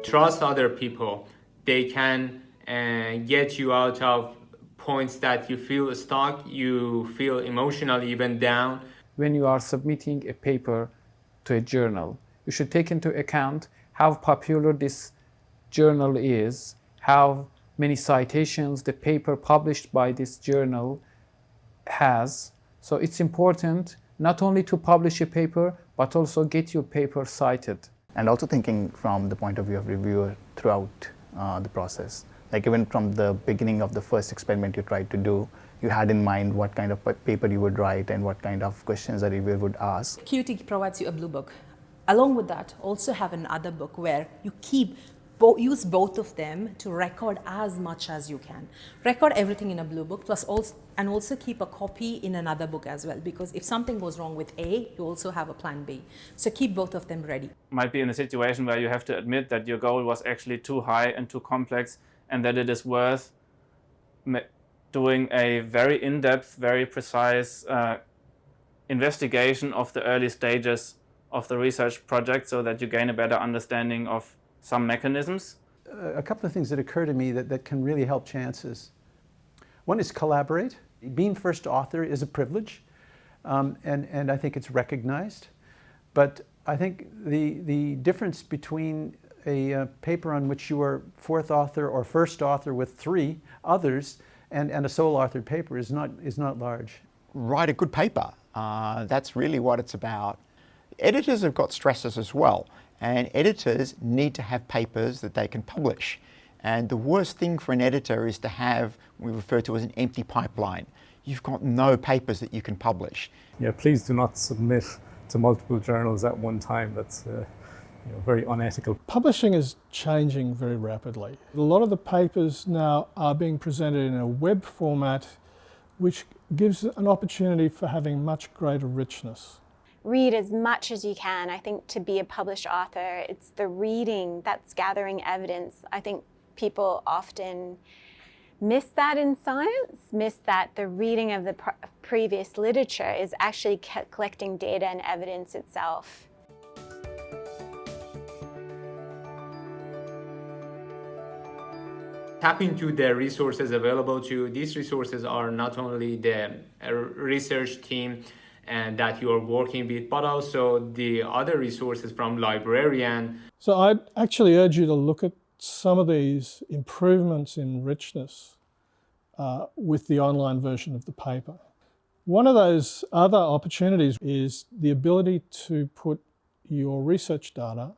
trust other people. They can get you out of points that you feel stuck, you feel emotionally even down. When you are submitting a paper to a journal, you should take into account how popular this journal is, how many citations the paper published by this journal has. So it's important not only to publish a paper, but also get your paper cited. And also thinking from the point of view of reviewer throughout the process. Like even from the beginning of the first experiment you tried to do, you had in mind what kind of paper you would write and what kind of questions a reviewer would ask. Qt provides you a blue book. Along with that, also have another book where you use both of them to record as much as you can. Record everything in a blue book, and also keep a copy in another book as well, because if something goes wrong with A, you also have a plan B. So keep both of them ready. Might be in a situation where you have to admit that your goal was actually too high and too complex, and that it is worth doing a very in-depth, very precise investigation of the early stages of the research project so that you gain a better understanding of some mechanisms. A couple of things that occur to me that can really help chances. One is collaborate. Being first author is a privilege, and I think it's recognized. But I think the difference between a paper on which you are fourth author or first author with three others and a sole authored paper is not large. Write a good paper. That's really what it's about. Editors have got stresses as well, and editors need to have papers that they can publish. And the worst thing for an editor is to have what we refer to as an empty pipeline. You've got no papers that you can publish. Yeah, please do not submit to multiple journals at one time. That's very unethical. Publishing is changing very rapidly. A lot of the papers now are being presented in a web format, which gives an opportunity for having much greater richness. Read as much as you can. I think to be a published author, it's the reading that's gathering evidence. I think people often miss that in science, miss that the reading of the previous literature is actually collecting data and evidence itself. Tap into the resources available to you. These resources are not only the research team and that you are working with, but also the other resources from librarian. So I'd actually urge you to look at some of these improvements in richness with the online version of the paper. One of those other opportunities is the ability to put your research data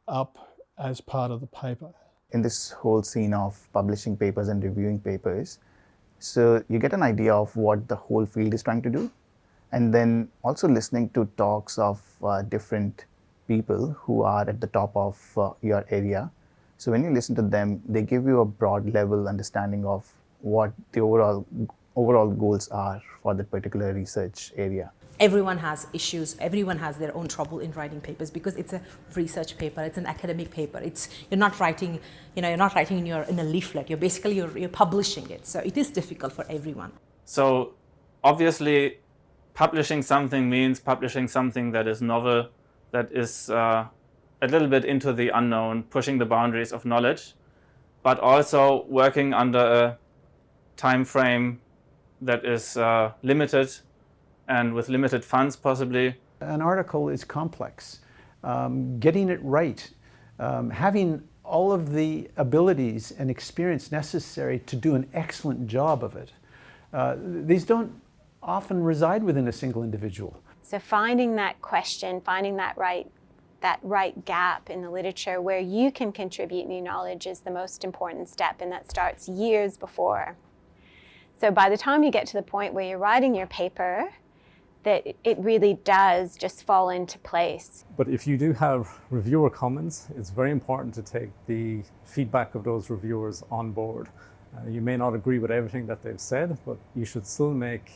up as part of the paper. In this whole scene of publishing papers and reviewing papers, so you get an idea of what the whole field is trying to do, and then also listening to talks of different people who are at the top of your area. So when you listen to them, they give you a broad level understanding of what the overall goals are for that particular research area. Everyone has issues, everyone has their own trouble in writing papers because it's a research paper, it's an academic paper. You're not writing in a leaflet, you're publishing it. So it is difficult for everyone. So obviously publishing something means publishing something that is novel, that is a little bit into the unknown, pushing the boundaries of knowledge, but also working under a time frame that is limited and with limited funds possibly. An article is complex. Getting it right, having all of the abilities and experience necessary to do an excellent job of it. These don't often reside within a single individual. So finding that question, finding that right gap in the literature where you can contribute new knowledge is the most important step, and that starts years before. So by the time you get to the point where you're writing your paper, that it really does just fall into place. But if you do have reviewer comments, it's very important to take the feedback of those reviewers on board. You may not agree with everything that they've said, but you should still make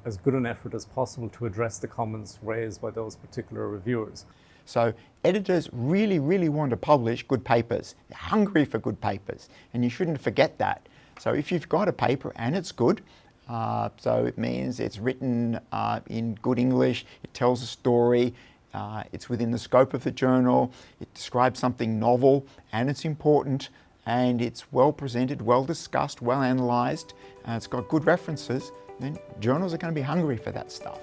as good an effort as possible to address the comments raised by those particular reviewers. So editors really, really want to publish good papers. They're hungry for good papers, and you shouldn't forget that. So if you've got a paper and it's good, so it means it's written in good English, it tells a story, it's within the scope of the journal, it describes something novel and it's important, and it's well presented, well discussed, well analysed, and it's got good references, then journals are going to be hungry for that stuff.